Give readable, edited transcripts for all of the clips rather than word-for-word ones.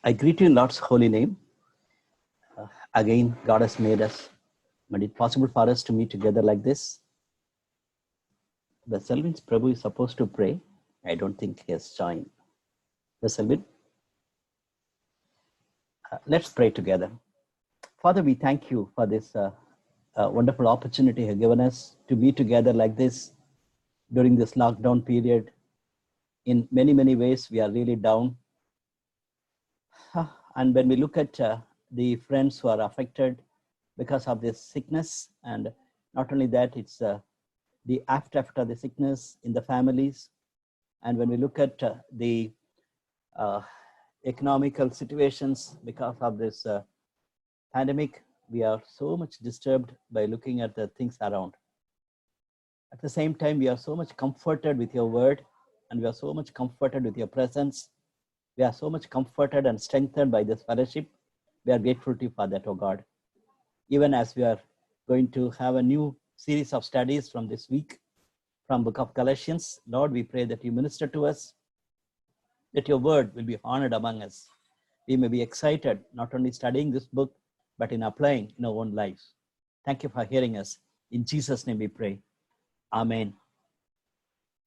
I greet you in Lord's holy name. Again, God has made it possible for us to meet together like this. The Selvin's Prabhu is supposed to pray. I don't think he has joined. The Selvin, let's pray together. Father, we thank you for this wonderful opportunity you have given us to be together like this during this lockdown period. In many, many ways, we are really down. And when we look at the friends who are affected because of this sickness, and not only that, it's the after the sickness in the families. And when we look at the economical situations because of this pandemic, we are so much disturbed by looking at the things around. At the same time, we are so much comforted with your word, and we are so much comforted with your presence. We are so much comforted and strengthened by this fellowship. We are grateful to you for that, oh God. Even as we are going to have a new series of studies from this week, from book of Galatians, Lord, we pray that you minister to us, that your word will be honored among us. We may be excited, not only studying this book, but in applying in our own lives. Thank you for hearing us. In Jesus' name we pray. Amen.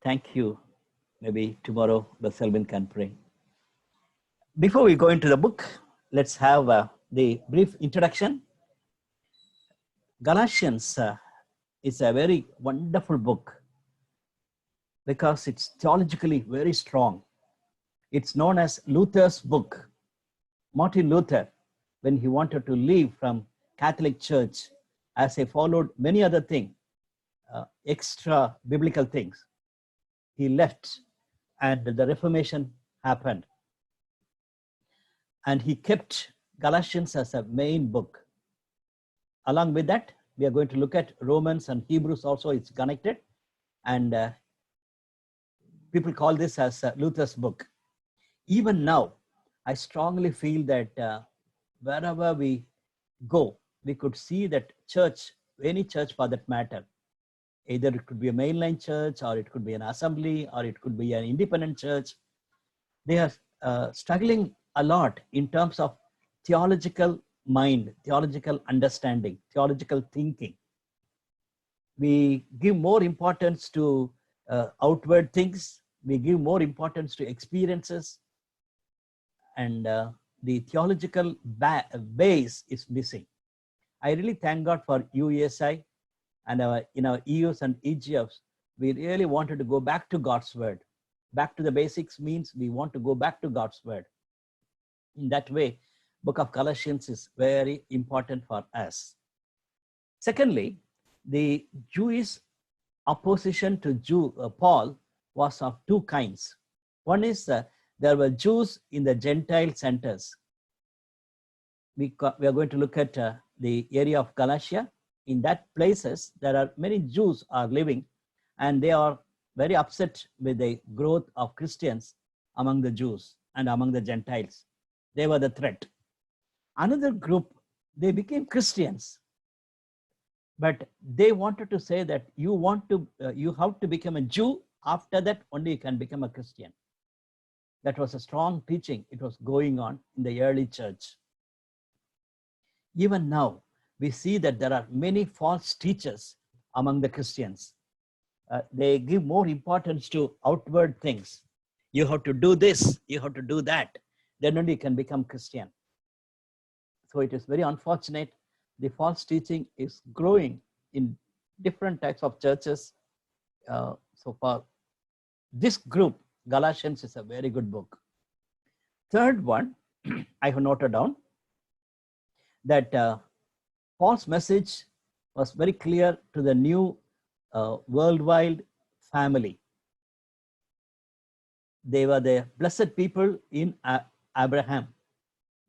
Thank you. Maybe tomorrow the Selvin can pray. Before we go into the book, let's have the brief introduction. Galatians is a very wonderful book because it's theologically very strong. It's known as Luther's book. Martin Luther, when he wanted to leave from Catholic Church, as he followed many other things, extra biblical things, he left and the Reformation happened. And he kept Galatians as a main book. Along with that, we are going to look at Romans and Hebrews also. It's connected. And people call this as Luther's book. Even now, I strongly feel that wherever we go, we could see that church, any church for that matter, either it could be a mainline church, or it could be an assembly, or it could be an independent church. They are struggling a lot in terms of theological mind, theological understanding, theological thinking. We give more importance to outward things. We give more importance to experiences. And the theological base is missing. I really thank God for UESI and in our EUs and EGFs. We really wanted to go back to God's word. Back to the basics means we want to go back to God's word. In that way, book of Galatians is very important for us. Secondly, the Jewish opposition to Paul was of two kinds. One is there were Jews in the Gentile centers. We are going to look at the area of Galatia. In that places, there are many Jews are living, and they are very upset with the growth of Christians among the Jews and among the Gentiles. They were the threat. Another group, they became Christians, but they wanted to say that you have to become a Jew. After that, only you can become a Christian. That was a strong teaching. It was going on in the early church. Even now, we see that there are many false teachers among the Christians. They give more importance to outward things. You have to do this, you have to do that. Then only you can become Christian. So it is very unfortunate. The false teaching is growing in different types of churches. So for this group, Galatians is a very good book. Third one, I have noted down that Paul's message was very clear to the new worldwide family. They were the blessed people in Abraham.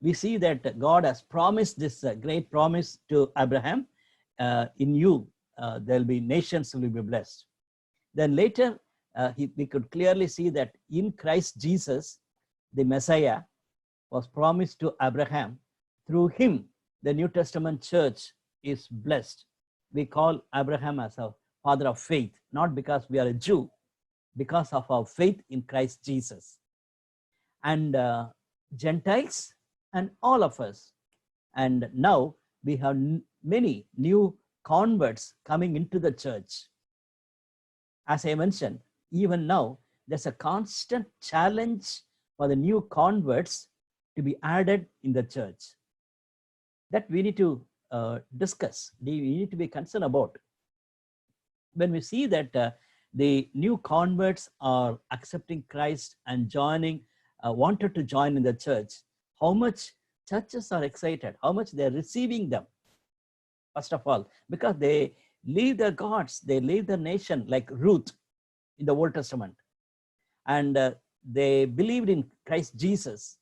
We see that God has promised this great promise to Abraham. In you, there will be nations will be blessed. Then later, we could clearly see that in Christ Jesus, the Messiah was promised to Abraham. Through him, the New Testament church is blessed. We call Abraham as a father of faith, not because we are a Jew, because of our faith in Christ Jesus. And Gentiles, and all of us. And now we have many new converts coming into the church. As I mentioned, even now, there's a constant challenge for the new converts to be added in the church. That we need to discuss, we need to be concerned about. When we see that the new converts are accepting Christ and joining, wanted to join in the church, how much churches are excited, how much they're receiving them. First of all, because they leave their gods, they leave their nation, like Ruth in the Old Testament. And they believed in Christ Jesus.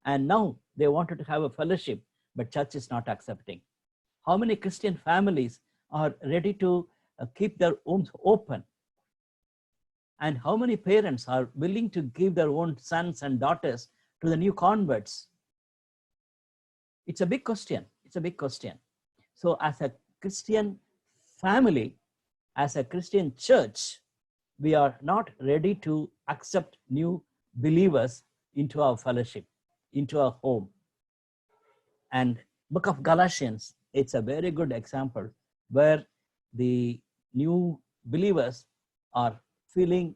And now they wanted to have a fellowship, but church is not accepting. How many Christian families are ready to keep their homes open? And how many parents are willing to give their own sons and daughters to the new converts? It's a big question. It's a big question. So as a Christian family, as a Christian church, we are not ready to accept new believers into our fellowship, into our home. And book of Galatians, it's a very good example where the new believers are feeling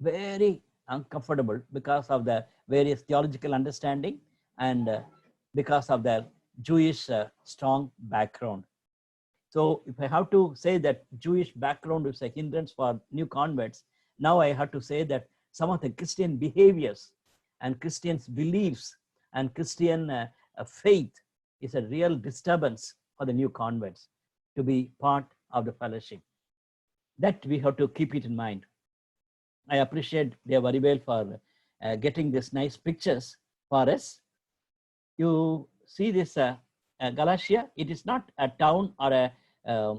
very uncomfortable because of the various theological understanding and because of their Jewish strong background. So if I have to say that Jewish background is a hindrance for new converts, now I have to say that some of the Christian behaviors and Christians' beliefs and Christian faith is a real disturbance for the new converts to be part of the fellowship. That we have to keep it in mind. I appreciate Dear Varibel for getting these nice pictures for us. You see this Galatia, it is not a town or a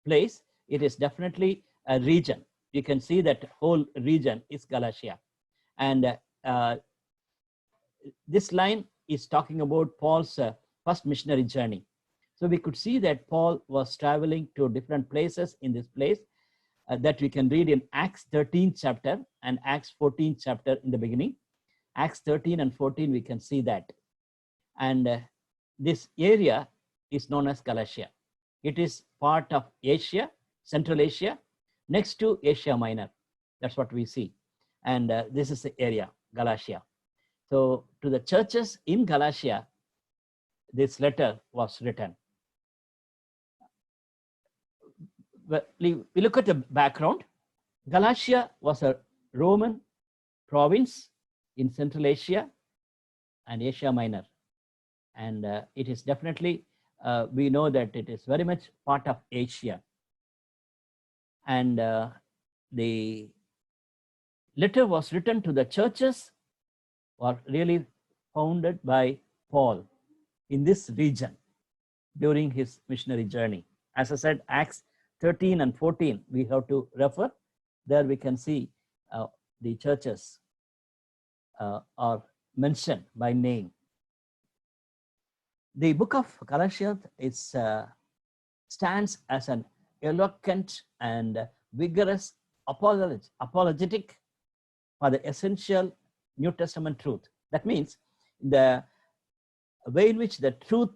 place, it is definitely a region. You can see that whole region is Galatia. And this line is talking about Paul's first missionary journey. So we could see that Paul was traveling to different places in this place that we can read in Acts 13 chapter and Acts 14 chapter in the beginning. Acts 13 and 14, we can see that. And this area is known as Galatia. It is part of Asia, Central Asia, next to Asia Minor. That's what we see. And this is the area, Galatia. So to the churches in Galatia, this letter was written. We look at the background. Galatia was a Roman province in Central Asia and Asia Minor. And it is definitely, we know that it is very much part of Asia. And the letter was written to the churches were really founded by Paul in this region during his missionary journey. As I said, Acts 13 and 14, we have to refer. There we can see the churches are mentioned by name. The book of Galatians is, stands as an eloquent and vigorous apologetic for the essential New Testament truth. That means the way in which the truth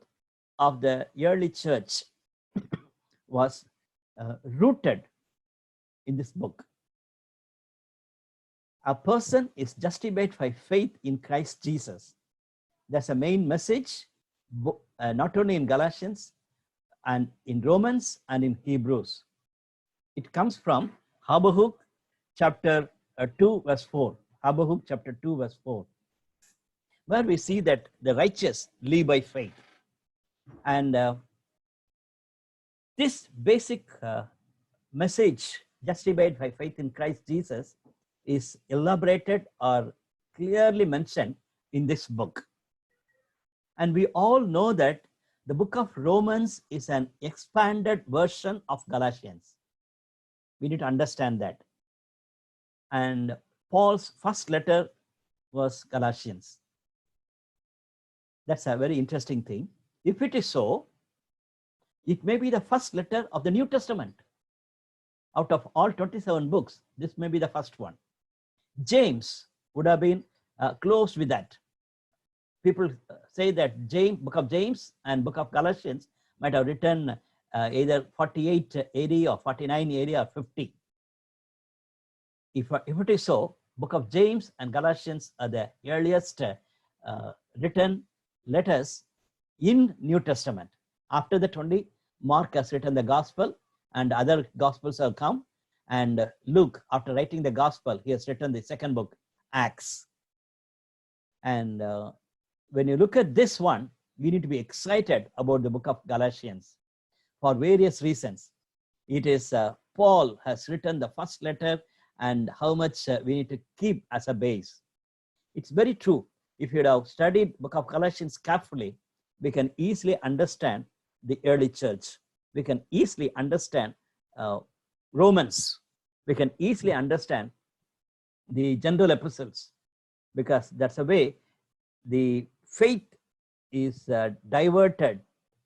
of the early church was rooted in this book. A person is justified by faith in Christ Jesus. That's a main message, not only in Galatians and in Romans and in Hebrews. It comes from Habakkuk chapter 2 verse 4. Habakkuk chapter 2 verse 4, where we see that the righteous live by faith. And this basic message, justified by faith in Christ Jesus, is elaborated or clearly mentioned in this book. And we all know that the book of Romans is an expanded version of Galatians. We need to understand that. And Paul's first letter was Galatians. That's a very interesting thing. If it is so, it may be the first letter of the New Testament. Out of all 27 books, this may be the first one. James would have been close with that. people say that book of James and book of Galatians might have written either 48 AD or 49 AD or 50. If it is so, book of James and Galatians are the earliest written letters in New Testament. After that only Mark has written the gospel and other gospels have come, and Luke, after writing the gospel, he has written the second book, Acts. And when you look at this one, we need to be excited about the book of Galatians for various reasons. It is Paul has written the first letter, and how much we need to keep as a base. It's very true. If you have studied book of Galatians carefully, we can easily understand the early church. We can easily understand Romans. We can easily understand the general epistles, because that's the way the faith is diverted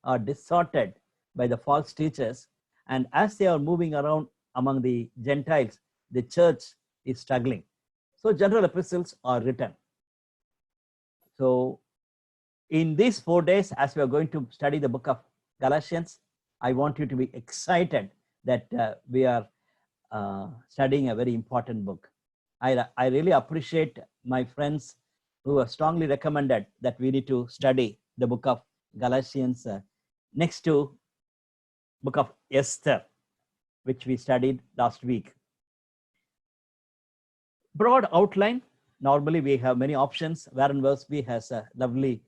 or distorted by the false teachers. And as they are moving around among the Gentiles, the church is struggling. So general epistles are written. So in these 4 days, as we are going to study the book of Galatians, I want you to be excited that we are studying a very important book. I really appreciate my friends who have strongly recommended that we need to study the book of Galatians next to book of Esther, which we studied last week. Broad outline. Normally we have many options. Warren Wiersbe has a lovely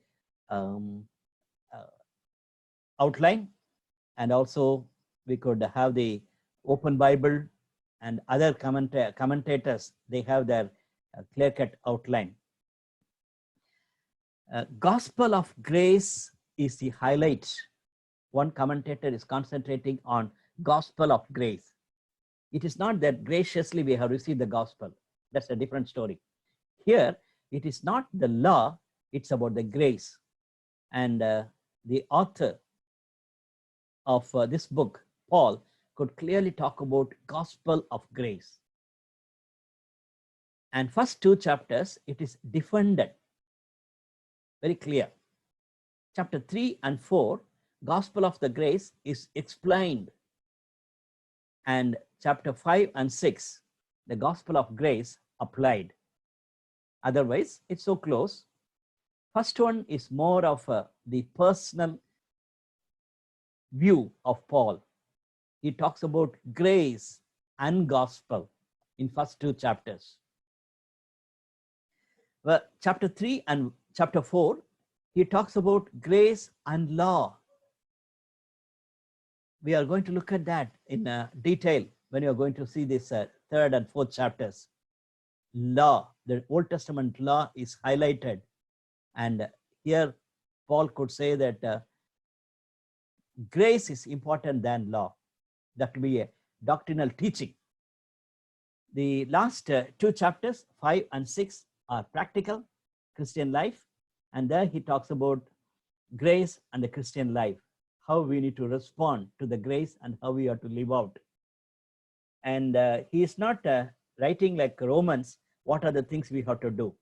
outline, and also we could have the Open Bible and other commentators. They have their clear-cut outline. Gospel of grace is the highlight. One commentator is concentrating on gospel of grace. It is not that graciously we have received the gospel. That's a different story. Here, it is not the law, it's about the grace. And the author of this book, Paul, could clearly talk about gospel of grace. And first 2 chapters, it is defended, very clear. Chapter 3 and 4, gospel of the grace is explained. And chapter 5 and 6, the gospel of grace applied. Otherwise, it's so close. First one is more of the personal view of Paul. He talks about grace and gospel in first 2 chapters. Well, chapter 3 and chapter 4, he talks about grace and law. We are going to look at that in detail when you are going to see this 3rd and 4th chapters. Law, the Old Testament law is highlighted. And here Paul could say that grace is important than law. That will be a doctrinal teaching. The last 2 chapters, 5 and 6, are practical Christian life. And there he talks about grace and the Christian life, how we need to respond to the grace and how we are to live out. And he is not writing like Romans, what are the things we have to do.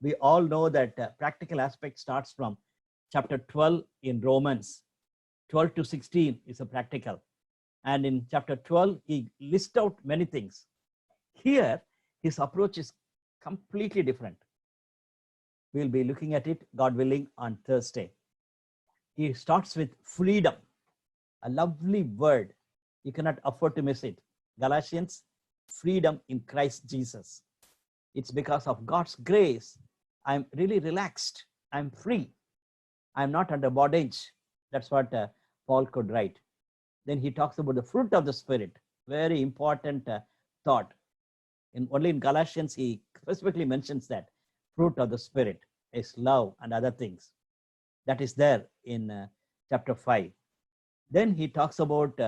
We all know that practical aspect starts from chapter 12 in Romans. 12 to 16 is a practical. And in chapter 12, he lists out many things. Here, his approach is completely different. We'll be looking at it, God willing, on Thursday. He starts with freedom, a lovely word. You cannot afford to miss it. Galatians, freedom in Christ Jesus. It's because of God's grace. I'm really relaxed. I'm free. I'm not under bondage. That's what Paul could write. Then he talks about the fruit of the Spirit. Very important thought. Only in Galatians, he specifically mentions that fruit of the Spirit is love and other things. That is there in chapter 5. Then he talks about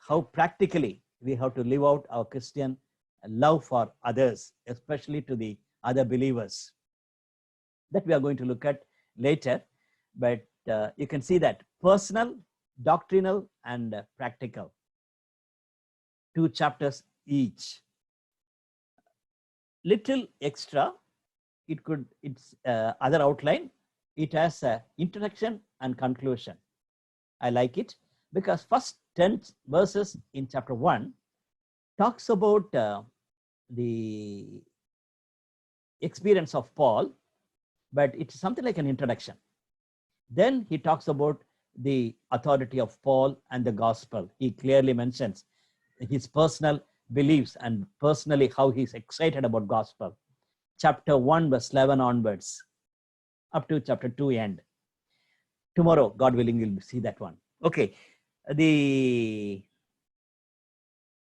how practically we have to live out our Christian love for others, especially to the other believers. That we are going to look at later. But you can see that personal, doctrinal, and practical. 2 chapters each. Little extra, it's other outline. it has an introduction and conclusion. I like it because first 10 verses in chapter 1 talks about the experience of Paul, but it's something like an introduction. Then he talks about the authority of Paul and the gospel. He clearly mentions his personal beliefs and personally how he's excited about gospel. Chapter 1 verse 11 onwards up to chapter 2 end. Tomorrow, God willing, we'll see that one. Okay, the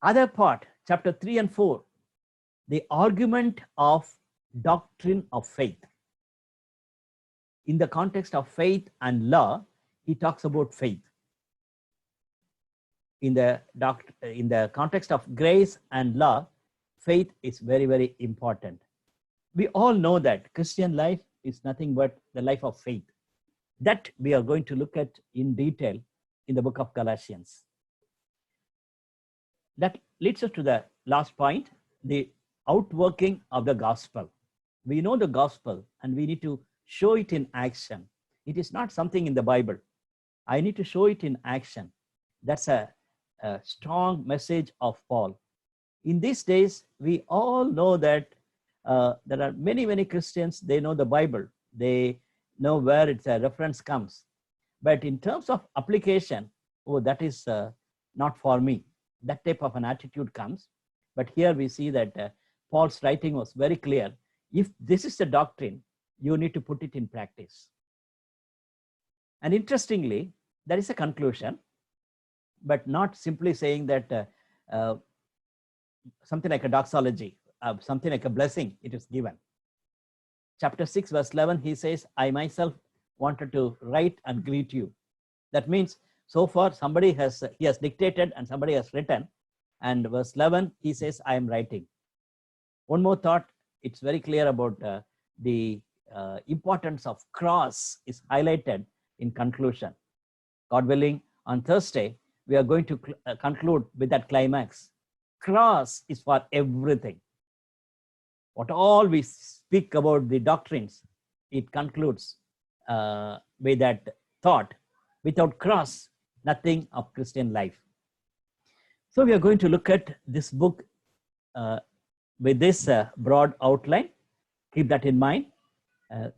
other part, chapter 3 and 4, the argument of doctrine of faith. In the context of faith and law, he talks about faith. In the context of grace and law, faith is very, very important. We all know that Christian life is nothing but the life of faith. That we are going to look at in detail in the book of Galatians. That leads us to the last point, the outworking of the gospel. We know the gospel and we need to show it in action. It is not something in the Bible. I need to show it in action. That's a strong message of Paul. In these days, we all know that there are many, many Christians, they know the Bible. They know where its a reference comes. But in terms of application, oh, that is not for me. That type of an attitude comes. But here we see that Paul's writing was very clear. If this is the doctrine, you need to put it in practice. And interestingly, there is a conclusion, but not simply saying that something like a doxology, something like a blessing, it is given. Chapter 6, verse 11, he says, I myself wanted to write and greet you. That means so far he has dictated and somebody has written. And verse 11, he says, I am writing. One more thought, it's very clear about the importance of cross is highlighted in conclusion. God willing, on Thursday, we are going to conclude with that climax. Cross is for everything. What all we speak about the doctrines, it concludes with that thought. Without cross, nothing of Christian life. So we are going to look at this book with this broad outline. Keep that in mind.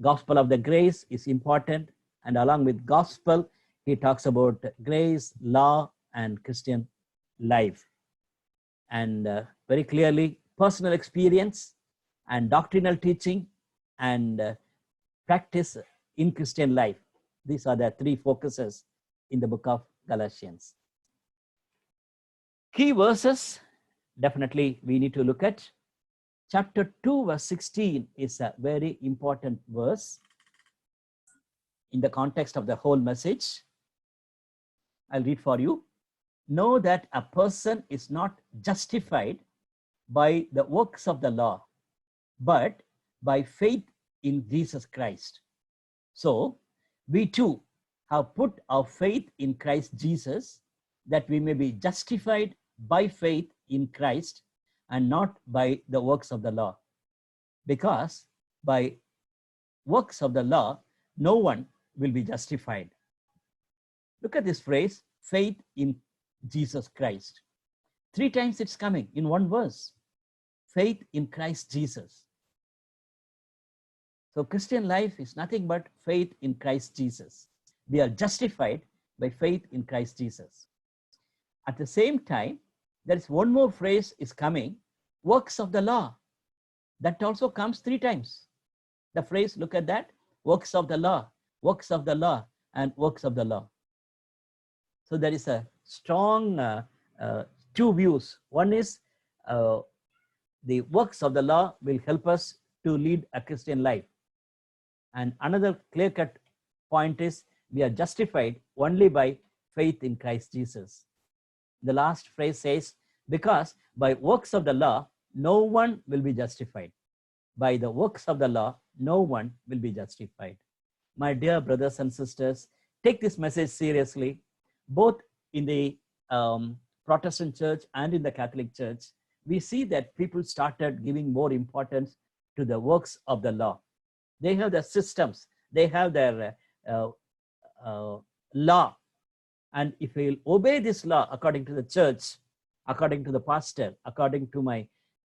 Gospel of the grace is important. And along with gospel, he talks about grace, law, and Christian life. And very clearly, personal experience and doctrinal teaching and practice in Christian life. These are the three focuses in the book of Galatians. Key verses, definitely we need to look at. Chapter 2, verse 16 is a very important verse in the context of the whole message. I'll read for you. Know that a person is not justified by the works of the law, but by faith in Jesus Christ. So, we too have put our faith in Christ Jesus, that we may be justified by faith in Christ and not by the works of the law. Because by works of the law, no one will be justified. Look at this phrase, faith in Jesus Christ. 3 times it's coming in one verse. Faith in Christ Jesus. So Christian life is nothing but faith in Christ Jesus. We are justified by faith in Christ Jesus. At the same time, there is one more phrase is coming, works of the law. That also comes 3 times. The phrase, look at that, works of the law, and works of the law. So there is a strong 2 views. One is the works of the law will help us to lead a Christian life. And another clear-cut point is we are justified only by faith in Christ Jesus. The last phrase says, because by works of the law, no one will be justified. By the works of the law, no one will be justified. My dear brothers and sisters, take this message seriously, both in the Protestant church and in the Catholic church. We see that people started giving more importance to the works of the law. They have the systems, they have their law. And if I will obey this law according to the church, according to the pastor, according to my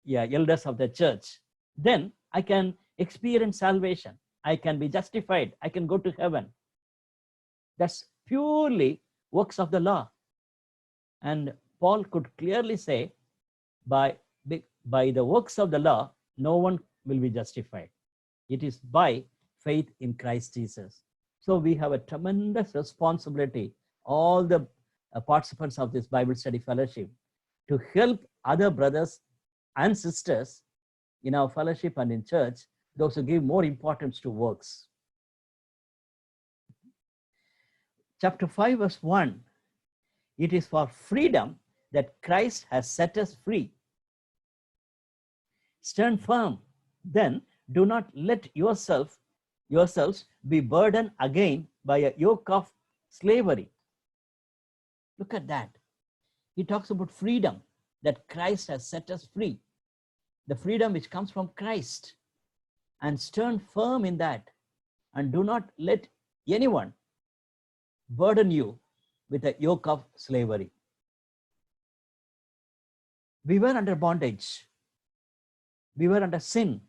elders of the church, then I can experience salvation. I can be justified. I can go to heaven. That's purely works of the law. And Paul could clearly say, by the works of the law, no one will be justified. It is by faith in Christ Jesus. So we have a tremendous responsibility, all the participants of this Bible study fellowship, to help other brothers and sisters in our fellowship and in church, those who give more importance to works. Chapter 5, verse 1, it is for freedom that Christ has set us free. Stand firm, then do not let yourselves be burdened again by a yoke of slavery. Look at that. He talks about freedom, that Christ has set us free. The freedom which comes from Christ. And stand firm in that. And do not let anyone burden you with a yoke of slavery. We were under bondage. We were under sin.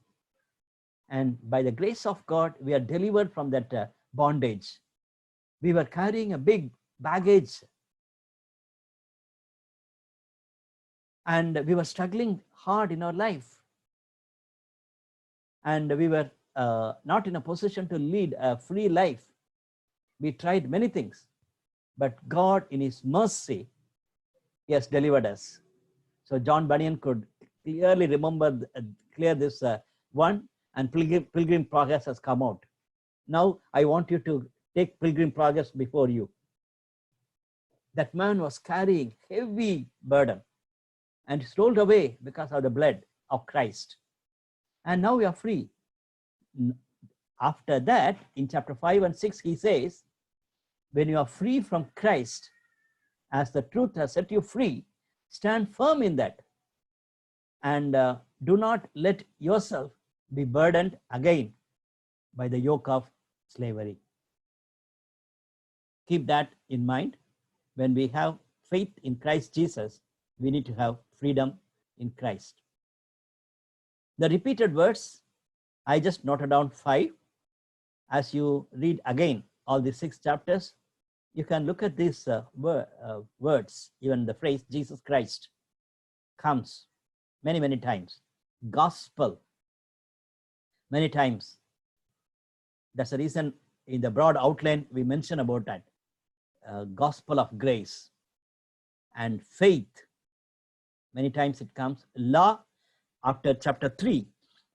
And by the grace of God, we are delivered from that bondage. We were carrying a big baggage. And we were struggling hard in our life. And we were not in a position to lead a free life. We tried many things. But God, in His mercy, He has delivered us. So John Bunyan could clearly remember, clear this one, and Pilgrim Progress has come out. Now I want you to take Pilgrim Progress before you. That man was carrying heavy burden and it's rolled away because of the blood of Christ. And now we are free. After that, in chapter 5 and 6, he says, when you are free from Christ, as the truth has set you free, stand firm in that. And do not let yourself be burdened again by the yoke of slavery. Keep that in mind. When we have faith in Christ Jesus, we need to have freedom in Christ. The repeated words, I just noted down 5. As you read again all the 6 chapters, you can look at these words. Even the phrase Jesus Christ comes many, many times. Gospel, many times. That's the reason in the broad outline we mention about that. Gospel of grace and faith. Many times it comes. Law, after chapter 3,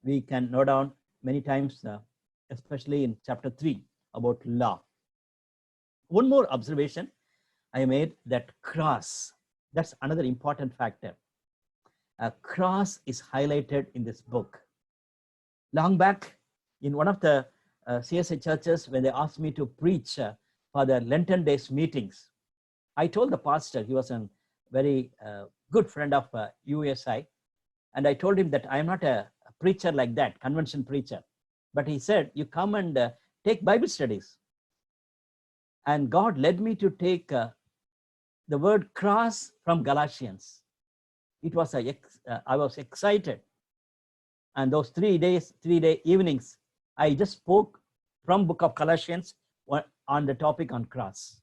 we can note down many times, especially in chapter 3, about law. One more observation I made, that cross, that's another important factor. A cross is highlighted in this book. Long back in one of the CSI churches, when they asked me to preach for the Lenten Days meetings, I told the pastor, he was a very good friend of USI, and I told him that I am not a preacher like that, convention preacher. But he said, you come and take Bible studies. And God led me to take the word cross from Galatians. It was I was excited. And those 3-day evenings, I just spoke from book of Galatians on the topic on cross.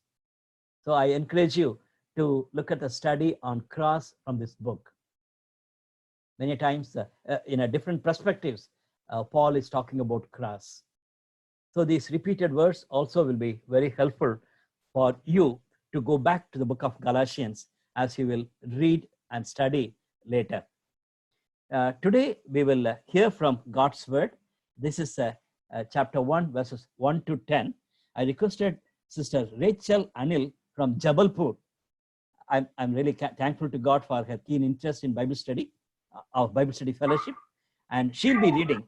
So I encourage you to look at the study on cross from this book. Many times in a different perspectives, Paul is talking about cross. So these repeated words also will be very helpful for you to go back to the book of Galatians as you will read and study later. Today we will hear from God's word. This is chapter 1, verses 1 to 10. I requested Sister Rachel Anil from Jabalpur. I'm really thankful to God for her keen interest in Bible study, our Bible study fellowship, and she'll be reading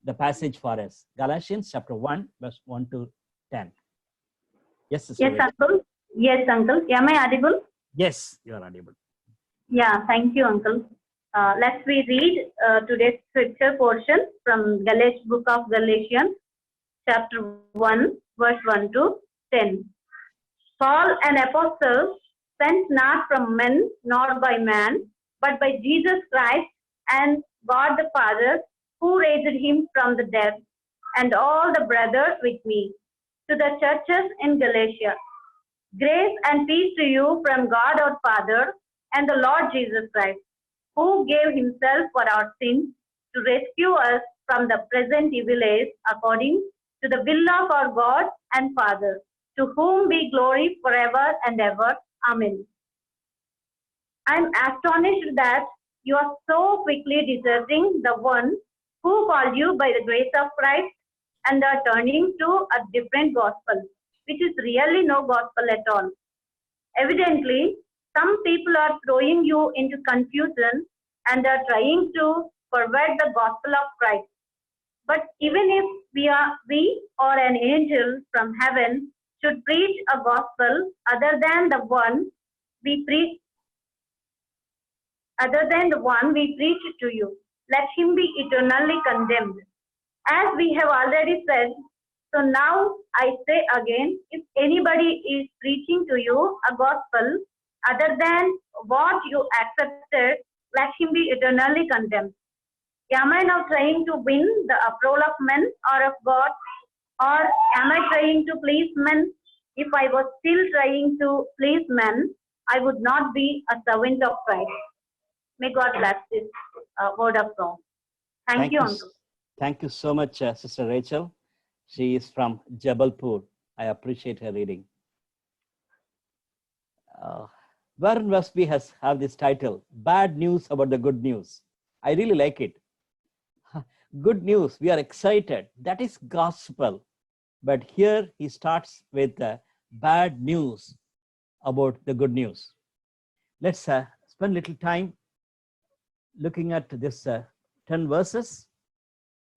the passage for us. Galatians chapter 1, verse 1 to 10. Yes, Sister. Yes, Rachel. Uncle. Yes, Uncle. Am I audible? Yes, you are audible. Yeah, thank you, Uncle. Let's read today's scripture portion from book of Galatians, chapter 1, verse 1 to 10. Paul, an apostle, sent not from men nor by man, but by Jesus Christ and God the Father, who raised him from the dead, and all the brothers with me, to the churches in Galatia. Grace and peace to you from God our Father and the Lord Jesus Christ, who gave himself for our sins to rescue us from the present evil age according to the will of our God and Father, to whom be glory forever and ever. Amen. I am astonished that you are so quickly deserting the one who called you by the grace of Christ and are turning to a different gospel, which is really no gospel at all. Evidently, some people are throwing you into confusion and are trying to pervert the gospel of Christ. But even if we or an angel from heaven should preach a gospel other than the one we preach to you, let him be eternally condemned. As we have already said, so now I say again, if anybody is preaching to you a gospel other than what you accepted, let him be eternally condemned. Am I now trying to win the approval of men or of God? Or am I trying to please men? If I was still trying to please men, I would not be a servant of Christ. May God bless this word of song. Thank you, Uncle. Thank you so much, Sister Rachel. She is from Jabalpur. I appreciate her reading. Warren Westby has this title, Bad News About the Good News. I really like it. Good news, we are excited. That is gospel. But here he starts with bad news about the good news. Let's spend a little time looking at this 10 verses.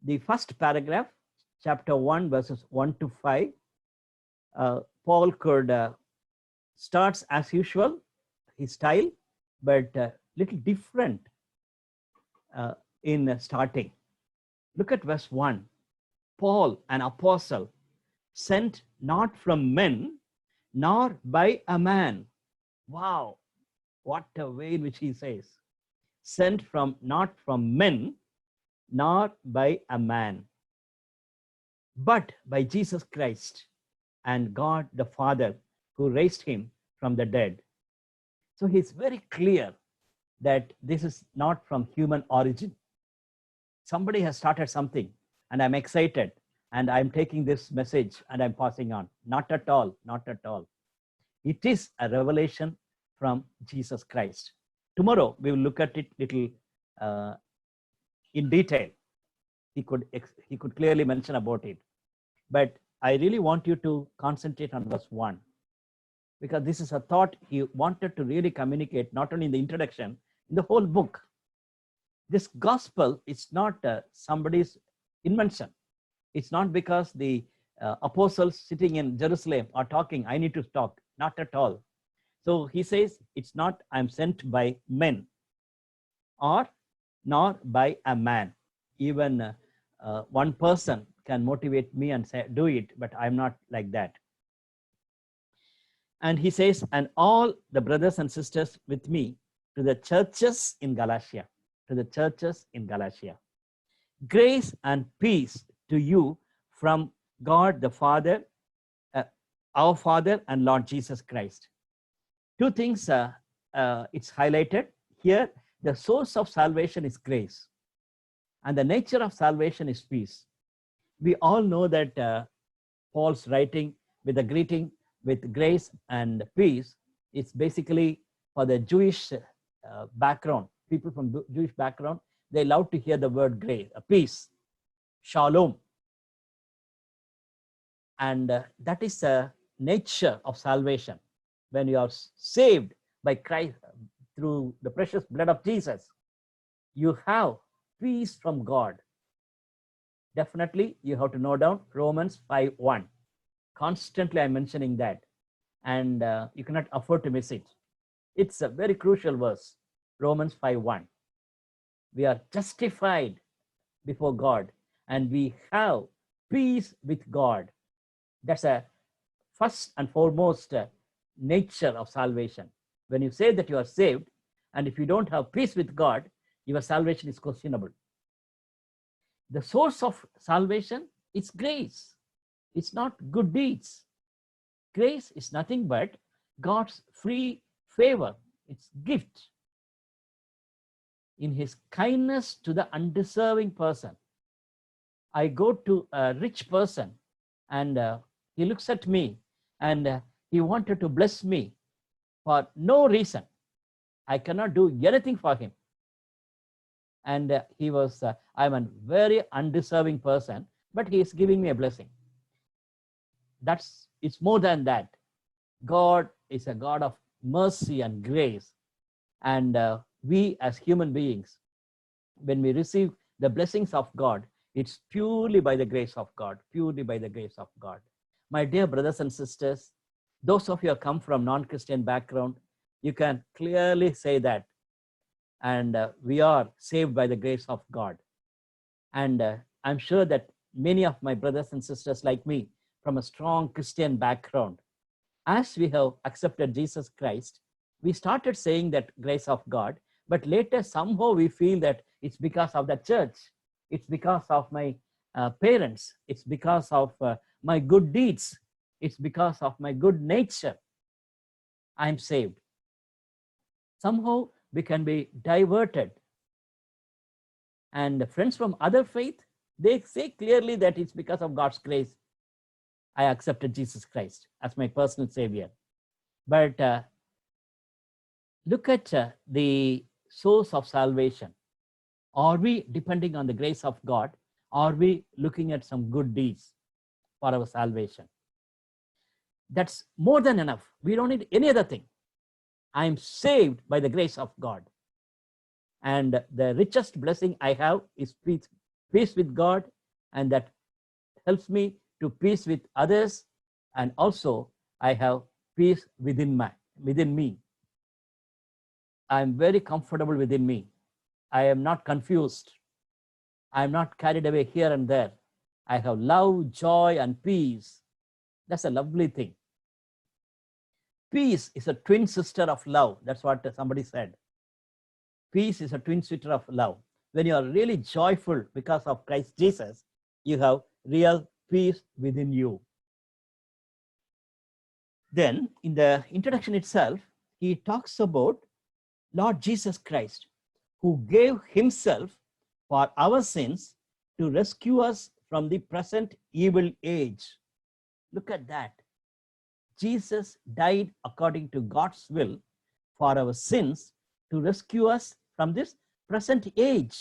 The first paragraph, chapter 1, verses 1 to 5, Paul could starts as usual, his style, but little different in starting. Look at verse 1. Paul, an apostle, sent not from men, nor by a man. Wow, what a way in which he says. Sent not from men, nor by a man, but by Jesus Christ and God the Father, who raised him from the dead. So he's very clear that this is not from human origin. Somebody has started something, and I'm excited, and I'm taking this message and I'm passing on. Not at all, not at all. It is a revelation from Jesus Christ. Tomorrow, we will look at it little in detail. He could clearly mention about it. But I really want you to concentrate on verse 1, because this is a thought he wanted to really communicate, not only in the introduction, in the whole book. This gospel is not somebody's invention. It's not because the apostles sitting in Jerusalem are talking, I need to talk. Not at all. So he says, it's not I'm sent by men or nor by a man. Even one person can motivate me and say, do it, but I'm not like that. And he says, and all the brothers and sisters with me to the churches in Galatia, to the churches in Galatia. Grace and peace to you from God the Father, our Father and Lord Jesus Christ. Two things it's highlighted here. The source of salvation is grace, and the nature of salvation is peace. We all know that Paul's writing with a greeting with grace and peace. It's basically for the Jewish background. People from Jewish background, they love to hear the word grace, peace, shalom. And that is the nature of salvation. When you are saved by Christ through the precious blood of Jesus, you have peace from God. Definitely, you have to note down Romans 5:1. Constantly, I'm mentioning that, and you cannot afford to miss it. It's a very crucial verse, Romans 5:1. We are justified before God, and we have peace with God. That's a first and foremost nature of salvation. When you say that you are saved, and if you don't have peace with God, your salvation is questionable. The source of salvation is grace. It's not good deeds. Grace is nothing but God's free favor. It's gift. In his kindness to the undeserving person, I go to a rich person and he looks at me and he wanted to bless me for no reason. I cannot do anything for him. And I'm a very undeserving person, but he is giving me a blessing. It's more than that. God is a God of mercy and grace. And we as human beings, when we receive the blessings of God, it's purely by the grace of God, purely by the grace of God. My dear brothers and sisters, those of you who come from non-Christian background, you can clearly say that. And we are saved by the grace of God. And I'm sure that many of my brothers and sisters like me from a strong Christian background, as we have accepted Jesus Christ, we started saying that grace of God, but later somehow we feel that it's because of the church, it's because of my parents, it's because of my good deeds, it's because of my good nature, I'm saved. Somehow we can be diverted. And friends from other faith, they say clearly that it's because of God's grace I accepted Jesus Christ as my personal savior. But look at the source of salvation. Are we depending on the grace of God? Are we looking at some good deeds for our salvation? That's more than enough. We don't need any other thing. I'm saved by the grace of God. And the richest blessing I have is peace with God, and that helps me to peace with others, and also I have peace within me. I'm very comfortable within me. I am not confused. I am not carried away here and there. I have love, joy, and peace. That's a lovely thing. Peace is a twin sister of love. That's what somebody said. Peace is a twin sister of love. When you are really joyful because of Christ Jesus, you have real peace within you. Then in the introduction itself, he talks about Lord Jesus Christ, who gave himself for our sins to rescue us from the present evil age. Look at that. Jesus died according to God's will for our sins to rescue us from this present age,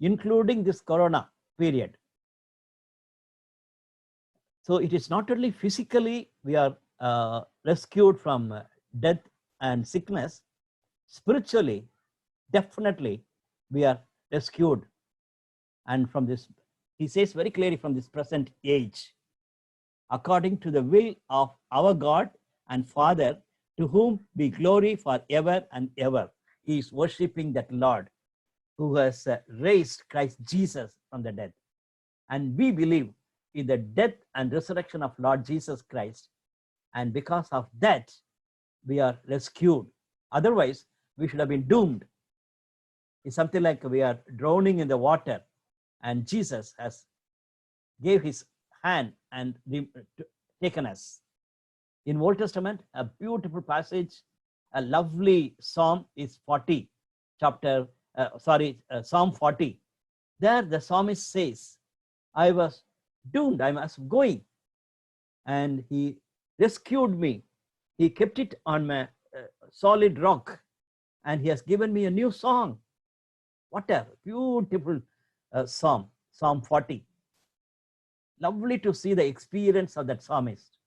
including this corona period. So it is not only physically we are rescued from death and sickness, spiritually, definitely we are rescued. And from this, he says very clearly, from this present age, according to the will of our God and Father, to whom be glory forever and ever. He is worshiping that Lord who has raised Christ Jesus from the dead. And we believe in the death and resurrection of Lord Jesus Christ. And because of that, we are rescued. Otherwise, we should have been doomed. It's something like we are drowning in the water, and Jesus has gave his hand and taken us. In Old Testament, a beautiful passage, a lovely psalm is Psalm 40. There the psalmist says, I was doomed, I was going, and he rescued me. He kept it on my solid rock, and he has given me a new song. What a beautiful psalm, Psalm 40. Lovely to see the experience of that psalmist.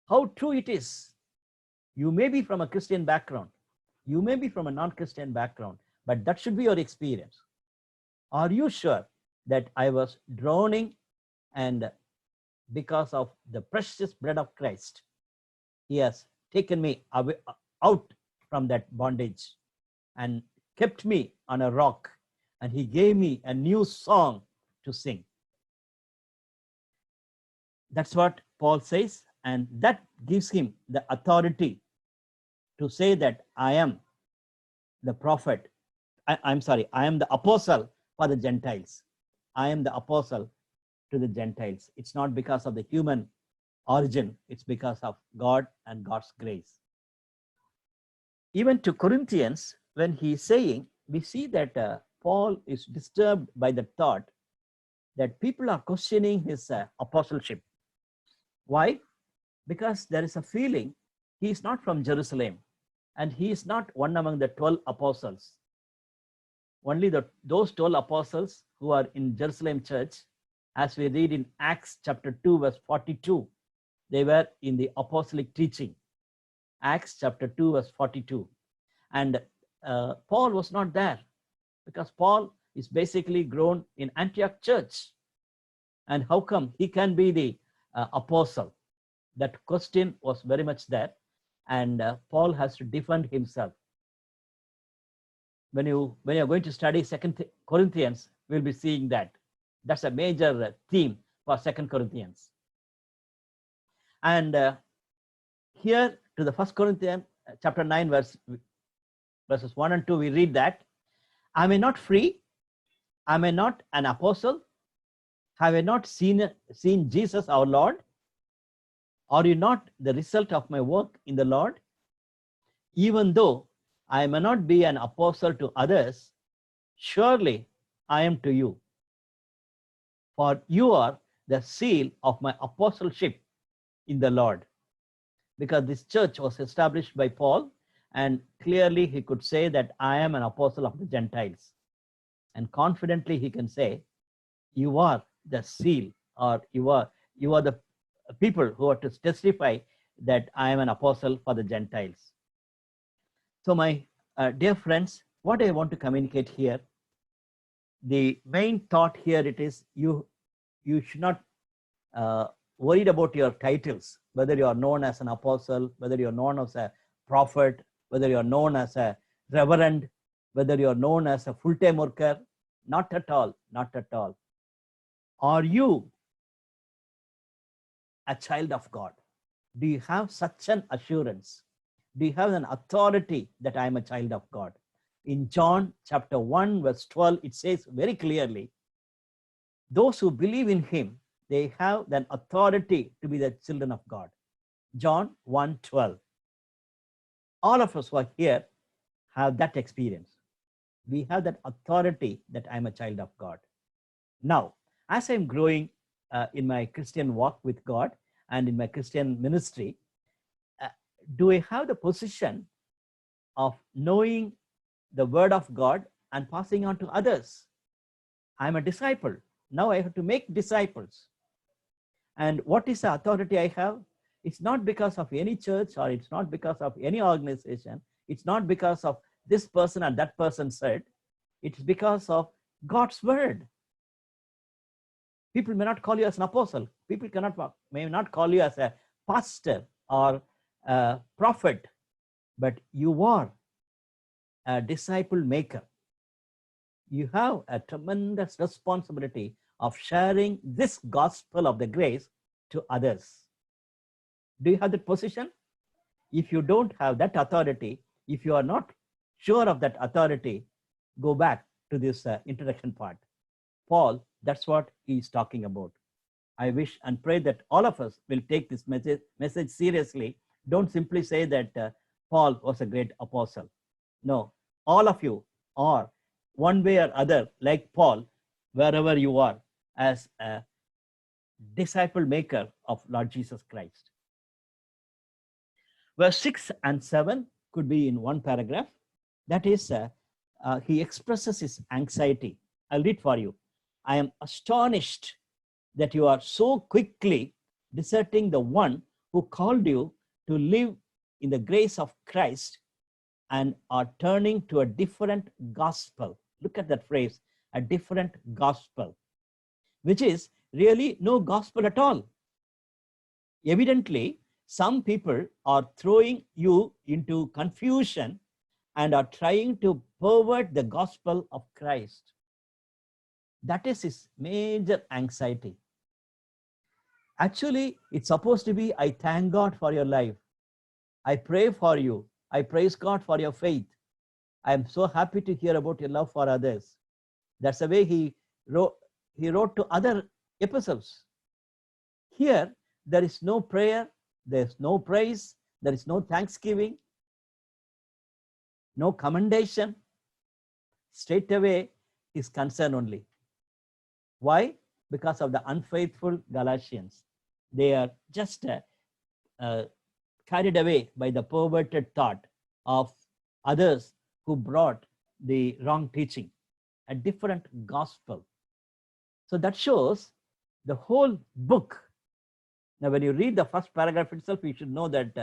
How true it is. You may be from a Christian background, you may be from a non-Christian background, but that should be your experience. Are you sure that I was drowning, and because of the precious blood of Christ, he has taken me away, out from that bondage and kept me on a rock, and he gave me a new song to sing. That's what Paul says, and that gives him the authority to say that I am the prophet. I'm sorry, I am the apostle for the Gentiles. I am the apostle to the Gentiles. It's not because of the human origin, it's because of God and God's grace. Even to Corinthians, when he's saying, we see that Paul is disturbed by the thought that people are questioning his apostleship. Why? Because there is a feeling he is not from Jerusalem and he is not one among the 12 apostles. Only those 12 apostles who are in Jerusalem church, as we read in Acts chapter 2, verse 42, they were in the apostolic teaching. Acts chapter 2, verse 42. And Paul was not there because Paul is basically grown in Antioch church. And how come he can be the apostle? That question was very much there. And Paul has to defend himself. When you are going to study 2 Corinthians, we'll be seeing that. That's a major theme for 2 Corinthians. And here to the 1 Corinthians chapter 9, verses 1 and 2, we read that, am I not free? Am I not an apostle? Have I not seen Jesus our Lord? Are you not the result of my work in the Lord? Even though I may not be an apostle to others, surely I am to you. For you are the seal of my apostleship in the Lord. Because this church was established by Paul, and clearly he could say that I am an apostle of the Gentiles. And confidently he can say, you are the seal, or you are the people who are to testify that I am an apostle for the Gentiles. So my dear friends, what I want to communicate here, the main thought here it is, you should not worried about your titles, whether you are known as an apostle, whether you are known as a prophet, whether you are known as a reverend, whether you are known as a full-time worker. Not at all, not at all. Are you a child of God? Do you have such an assurance? Do you have an authority that I am a child of God? In John chapter 1, verse 12, it says very clearly, those who believe in him, they have that authority to be the children of God. John 1:12. All of us who are here have that experience. We have that authority that I'm a child of God. Now, as I'm growing in my Christian walk with God and in my Christian ministry, do I have the position of knowing the word of God and passing on to others? I'm a disciple. Now I have to make disciples. And what is the authority I have? It's not because of any church, or it's not because of any organization. It's not because of this person and that person said. It's because of God's word. People may not call you as an apostle. People may not call you as a pastor or a prophet, but you are a disciple maker. You have a tremendous responsibility of sharing this gospel of the grace to others. Do you have that position? If you don't have that authority, if you are not sure of that authority, go back to this introduction part. Paul, that's what he's talking about. I wish and pray that all of us will take this message seriously. Don't simply say that Paul was a great apostle. No, all of you are one way or other like Paul, wherever you are, as a disciple maker of Lord Jesus Christ. Verse 6 and 7 could be in one paragraph. That is, he expresses his anxiety. I'll read for you. I am astonished that you are so quickly deserting the one who called you to live in the grace of Christ and are turning to a different gospel. Look at that phrase, a different gospel, which is really no gospel at all. Evidently, some people are throwing you into confusion and are trying to pervert the gospel of Christ. That is his major anxiety. Actually, it's supposed to be, I thank God for your life. I pray for you. I praise God for your faith. I'm so happy to hear about your love for others. That's the way he wrote to other epistles. Here, there is no prayer, there's no praise, there is no thanksgiving, no commendation. Straight away, his concern only. Why? Because of the unfaithful Galatians. They are just carried away by the perverted thought of others who brought the wrong teaching, a different gospel. So that shows the whole book. Now, when you read the first paragraph itself, you should know that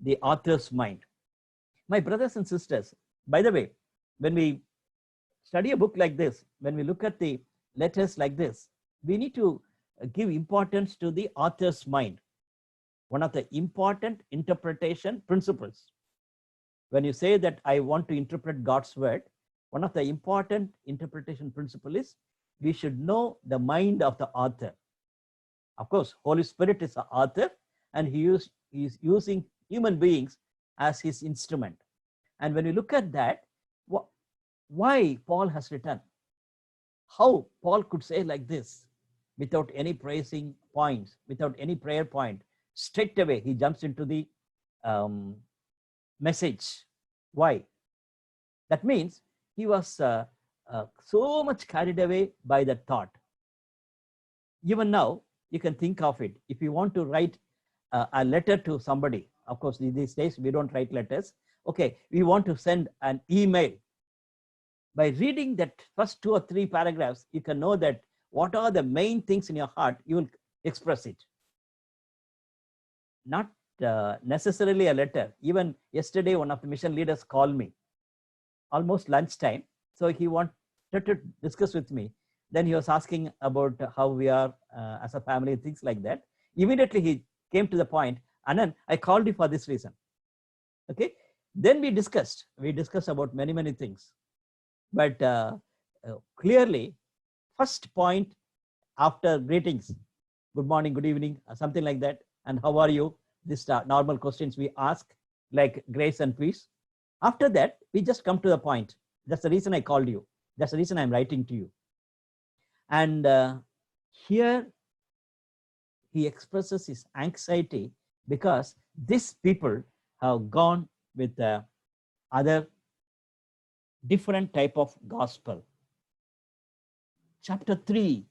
the author's mind. My brothers and sisters, by the way, when we study a book like this, when we look at the letters like this, we need to give importance to the author's mind. One of the important interpretation principles. When you say that I want to interpret God's word, one of the important interpretation principle is we should know the mind of the author. Of course, Holy Spirit is the author, and he is using human beings as his instrument. And when you look at that, why Paul has written, how Paul could say like this without any praising points, without any prayer point, straight away he jumps into the message. Why? That means he was so much carried away by that thought. Even now, you can think of it. If you want to write a letter to somebody, of course, these days we don't write letters. Okay, we want to send an email. By reading that first 2 or 3 paragraphs, you can know that what are the main things in your heart, you will express it. Not necessarily a letter. Even yesterday, one of the mission leaders called me, almost lunchtime. So he wanted to discuss with me. Then he was asking about how we are as a family, things like that. Immediately he came to the point, Anand, I called you for this reason. Okay. Then we discussed about many, many things. But clearly, first point after greetings, good morning, good evening, something like that, and how are you? These normal questions we ask, like grace and peace. After that, we just come to the point. That's the reason I called you. That's the reason I'm writing to you. And here he expresses his anxiety because these people have gone with other different type of gospel. Chapter 3,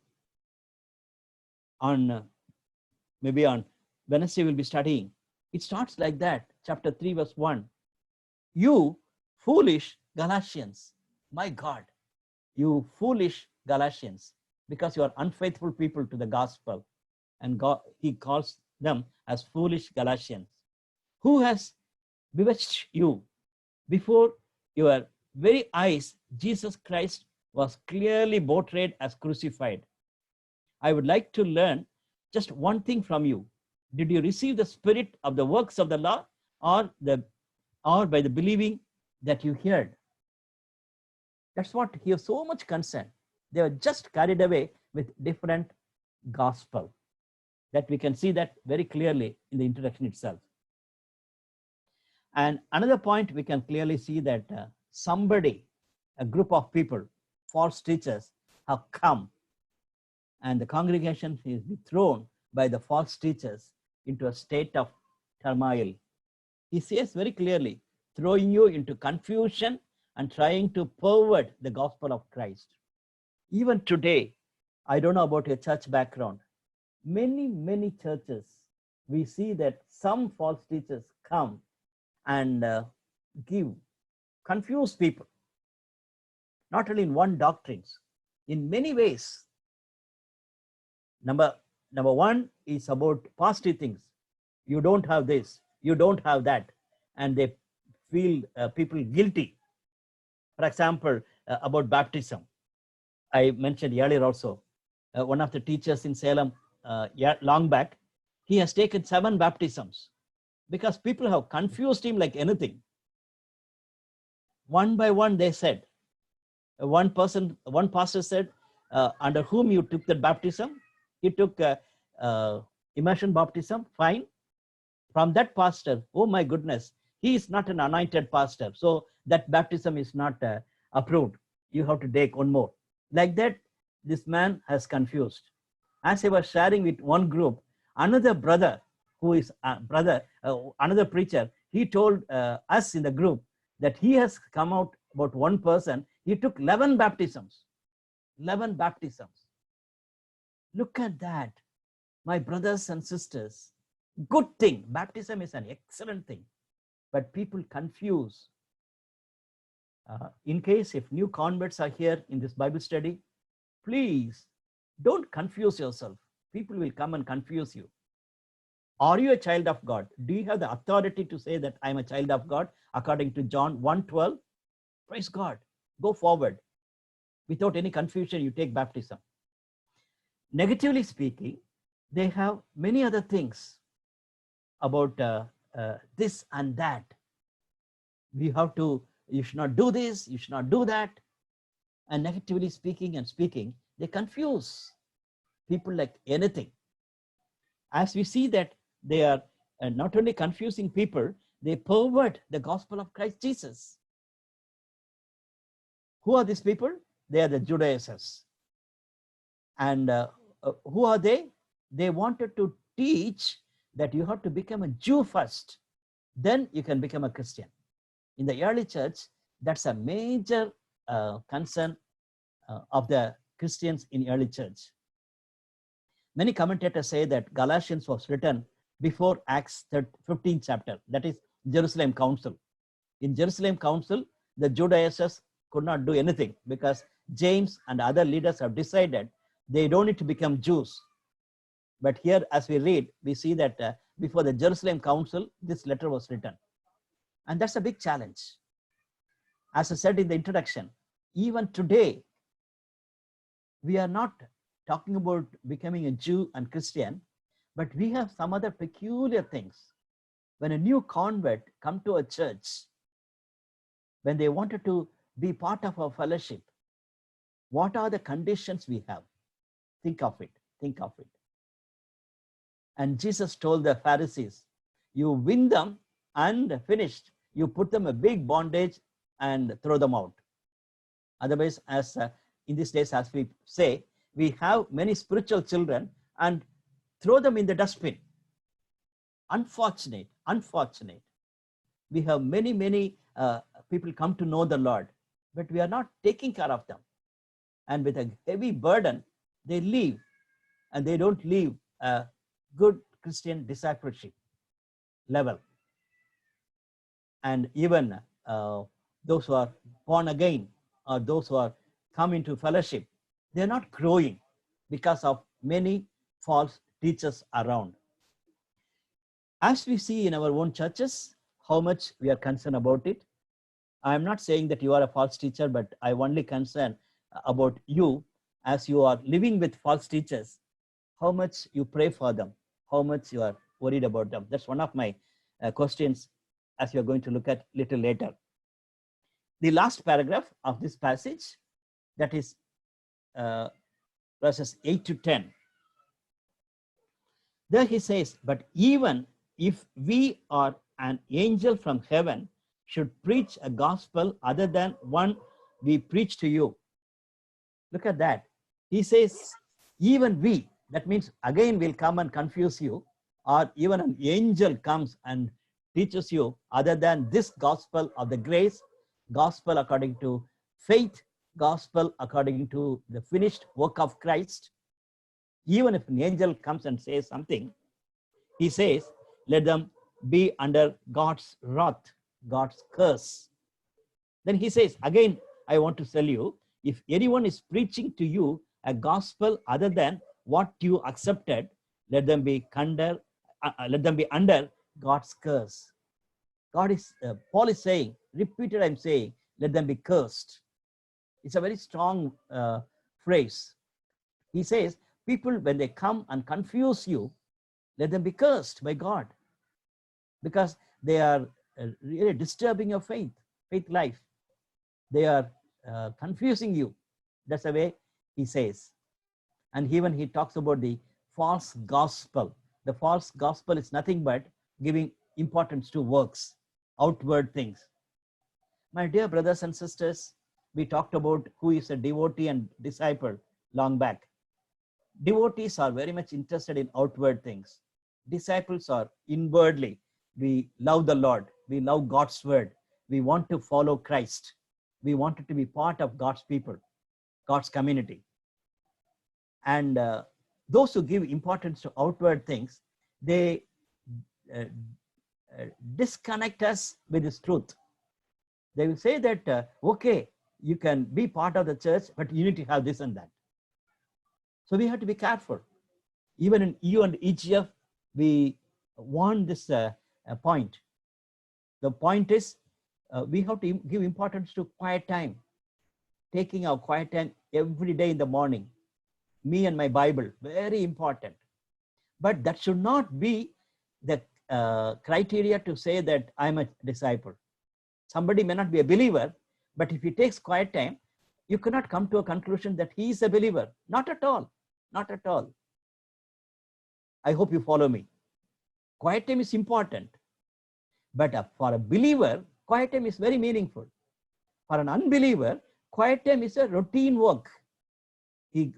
maybe on Wednesday we'll be studying. It starts like that. Chapter 3, verse 1. You foolish Galatians, my God, you foolish Galatians, because you are unfaithful people to the gospel. And God, he calls them as foolish Galatians. Who has bewitched you? Before your very eyes, Jesus Christ was clearly portrayed as crucified. I would like to learn just one thing from you. Did you receive the spirit of the works of the law, or by the believing that you heard? That's what he was so much concerned. They were just carried away with different gospel. That we can see that very clearly in the introduction itself. And another point, we can clearly see that a group of people, false teachers, have come, and the congregation is thrown by the false teachers into a state of turmoil. He says very clearly, throwing you into confusion and trying to pervert the gospel of Christ. Even today, I don't know about your church background, many churches, we see that some false teachers come and confuse people, not only in one doctrines, in many ways. Number one is about positive things. You don't have this, you don't have that, and they feel people guilty. For example, about baptism, I mentioned earlier also, one of the teachers in Salem, long back, he has taken 7 baptisms because people have confused him like anything. One by one, they said, one pastor said, under whom you took the baptism? He took immersion baptism, fine. From that pastor, oh my goodness, he is not an anointed pastor, so that baptism is not approved. You have to take one more. Like that, this man has confused. As I was sharing with one group, another brother who is another preacher, he told us in the group that he has come out about one person, he took 11 baptisms. 11 baptisms. Look at that, my brothers and sisters. Good thing. Baptism is an excellent thing, but people confuse. In case if new converts are here in this Bible study, please don't confuse yourself. People will come and confuse you. Are you a child of God? Do you have the authority to say that I'm a child of God according to John 1:12? Praise God. Go forward. Without any confusion, you take baptism. Negatively speaking, they have many other things about this and that. We have to, you should not do this, you should not do that. And negatively speaking, they confuse people like anything. As we see that they are not only confusing people, they pervert the gospel of Christ Jesus. Who are these people? They are the Judaizers. And who are they? They wanted to teach that you have to become a Jew first, then you can become a Christian. In the early church, that's a major concern of the Christians in early church. Many commentators say that Galatians was written before Acts 15 chapter, that is Jerusalem Council. In Jerusalem Council, the Judaizers could not do anything because James and other leaders have decided they don't need to become Jews. But here, as we read, we see that before the Jerusalem Council, this letter was written. And that's a big challenge. As I said in the introduction, even today, we are not talking about becoming a Jew and Christian, but we have some other peculiar things. When a new convert come to a church, when they wanted to be part of our fellowship, what are the conditions we have? Think of it, think of it. And Jesus told the Pharisees, you win them and finished. You put them a big bondage and throw them out. Otherwise, as in these days, as we say, we have many spiritual children and throw them in the dustbin. Unfortunate. We have many people come to know the Lord, but we are not taking care of them. And with a heavy burden, they leave, and they don't leave a good Christian discipleship level. And even those who are born again, or those who are come into fellowship, they're not growing because of many false teachers around. As we see in our own churches, how much we are concerned about it. I'm not saying that you are a false teacher, but I only concern about you as you are living with false teachers, how much you pray for them, how much you are worried about them. That's one of my questions as we are going to look at little later. The last paragraph of this passage, that is verses 8 to 10. There he says, but even if we or an angel from heaven should preach a gospel other than one we preach to you. Look at that. He says, even we, that means again will come and confuse you, or even an angel comes and teaches you other than this gospel of the grace, gospel according to faith, gospel according to the finished work of Christ. Even if an angel comes and says something, he says, let them be under God's wrath, God's curse. Then he says, again, I want to tell you, if anyone is preaching to you a gospel other than what you accepted, let them be under God's curse. Paul is saying, repeated I'm saying, let them be cursed. It's a very strong phrase. He says, people, when they come and confuse you, let them be cursed by God, because they are really disturbing your faith life. They are confusing you. That's the way he says. And even he talks about the false gospel. The false gospel is nothing but giving importance to works, outward things. My dear brothers and sisters, we talked about who is a devotee and disciple long back. Devotees are very much interested in outward things. Disciples are inwardly. We love the Lord. We love God's word. We want to follow Christ. We wanted to be part of God's people, God's community. And those who give importance to outward things, they disconnect us with His truth. They will say that, okay, you can be part of the church, but you need to have this and that. So we have to be careful. Even in EU and EGF, we want this point. The point is, we have to give importance to quiet time. Taking our quiet time every day in the morning. Me and my Bible, very important. But that should not be the criteria to say that I'm a disciple. Somebody may not be a believer, but if he takes quiet time, you cannot come to a conclusion that he is a believer. Not at all. Not at all. I hope you follow me. Quiet time is important. But for a believer, quiet time is very meaningful. For an unbeliever, quiet time is a routine work. He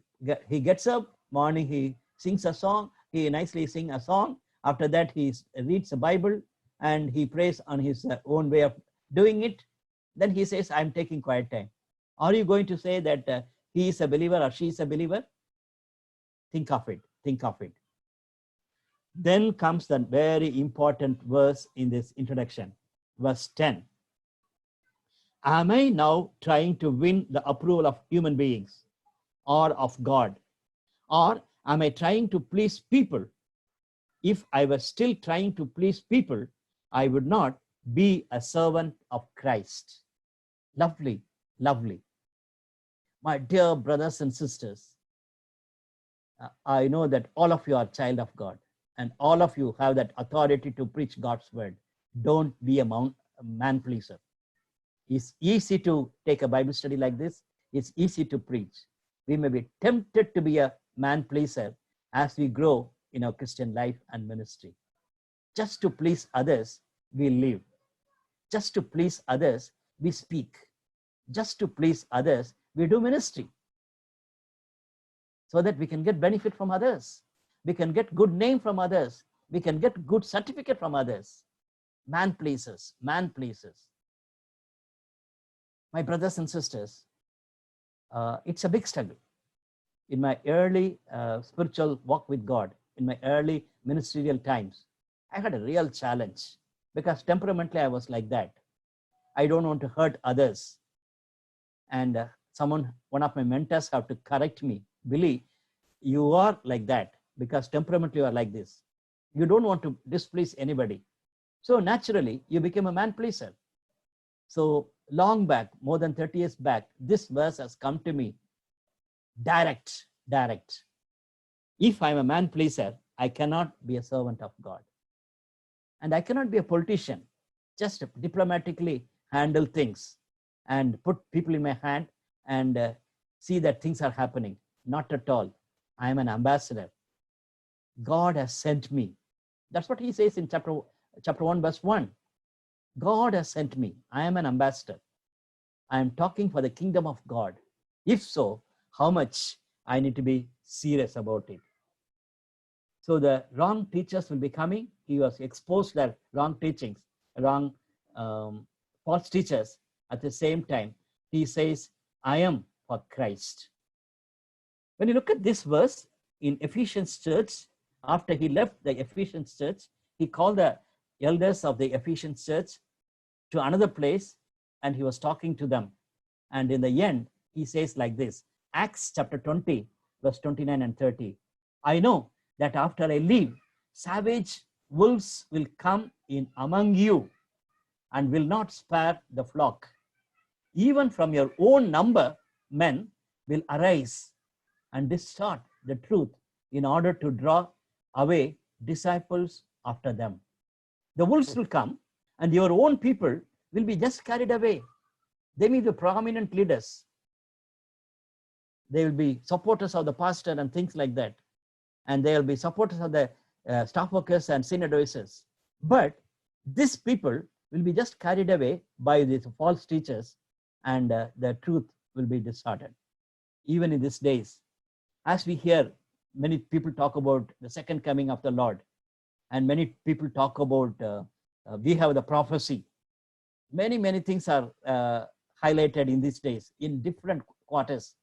gets up, morning he sings a song, he nicely sings a song. After that, he reads the Bible and he prays on his own way of doing it. Then he says, I'm taking quiet time. Are you going to say that he is a believer or she is a believer? Think of it. Think of it. Then comes the very important verse in this introduction, verse 10. Am I now trying to win the approval of human beings or of God? Or am I trying to please people? If I was still trying to please people, I would not be a servant of Christ. Lovely, lovely. My dear brothers and sisters, I know that all of you are child of God and all of you have that authority to preach God's word. Don't be a man pleaser. It's easy to take a Bible study like this. It's easy to preach. We may be tempted to be a man pleaser as we grow in our Christian life and ministry. Just to please others, we live. Just to please others, we speak. Just to please others, we do ministry. So that we can get benefit from others. We can get good name from others. We can get good certificate from others. Man pleasers, man pleasers. My brothers and sisters, it's a big struggle. In my early spiritual walk with God, in my early ministerial times, I had a real challenge because temperamentally I was like that. I don't want to hurt others. And one of my mentors have to correct me. Billy, you are like that because temperamentally you are like this. You don't want to displease anybody. So naturally, you became a man pleaser. So long back, more than 30 years back, this verse has come to me direct. If I'm a man pleaser, I cannot be a servant of God. And I cannot be a politician, just diplomatically handle things and put people in my hand and see that things are happening. Not at all. I am an ambassador. God has sent me. That's what he says in chapter 1, verse 1. God has sent me. I am an ambassador. I am talking for the kingdom of God. If so, how much I need to be serious about it. So the wrong teachers will be coming. He was exposed their wrong teachings, wrong false teachers. At the same time, he says, I am for Christ. When you look at this verse in Ephesians church, after he left the Ephesians church, he called the elders of the Ephesians church to another place and he was talking to them. And in the end, he says like this, Acts chapter 20, verse 29 and 30. I know that after I leave, savage wolves will come in among you and will not spare the flock. Even from your own number, men will arise and distort the truth in order to draw away disciples after them. The wolves will come and your own people will be just carried away. They may be prominent leaders. They will be supporters of the pastor and things like that. And they will be supporters of the staff workers and senior advisors. But these people will be just carried away by these false teachers, and the truth will be distorted. Even in these days, as we hear many people talk about the second coming of the Lord, and many people talk about we have the prophecy. Many things are highlighted in these days in different quarters,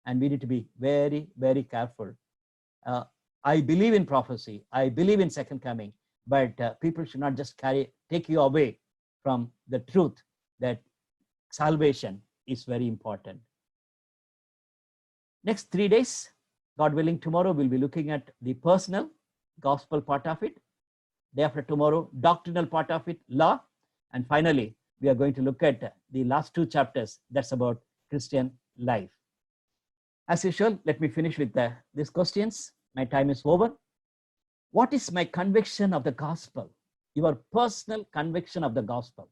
and we need to be very careful. I believe in prophecy. I believe in second coming, but people should not just take you away from the truth that salvation is very important. Next 3 days, God willing, tomorrow we'll be looking at the personal gospel part of it. Day after tomorrow, doctrinal part of it, law. And finally, we are going to look at the last 2 chapters. That's about Christian life. As usual, let me finish with these questions. My time is over. What is my conviction of the gospel? Your personal conviction of the gospel.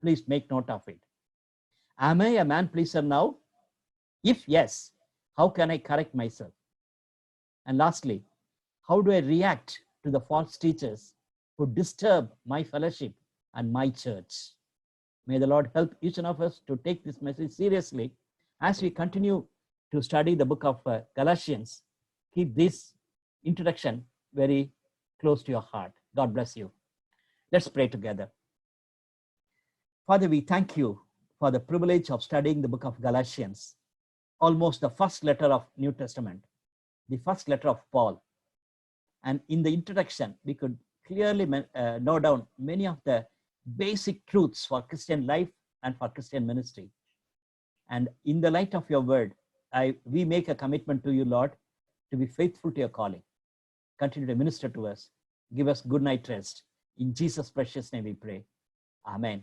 Please make note of it. Am I a man pleaser now? If yes, how can I correct myself? And lastly, how do I react to the false teachers who disturb my fellowship and my church? May the Lord help each one of us to take this message seriously as we continue to study the book of Galatians. Keep this introduction very close to your heart. God bless you. Let's pray together. Father, we thank you for the privilege of studying the book of Galatians, almost the first letter of New Testament, the first letter of Paul. And in the introduction, we could clearly note down many of the basic truths for Christian life and for Christian ministry. And in the light of your word, we make a commitment to you, Lord, to be faithful to your calling. Continue to minister to us. Give us good night rest. In Jesus' precious name we pray. Amen.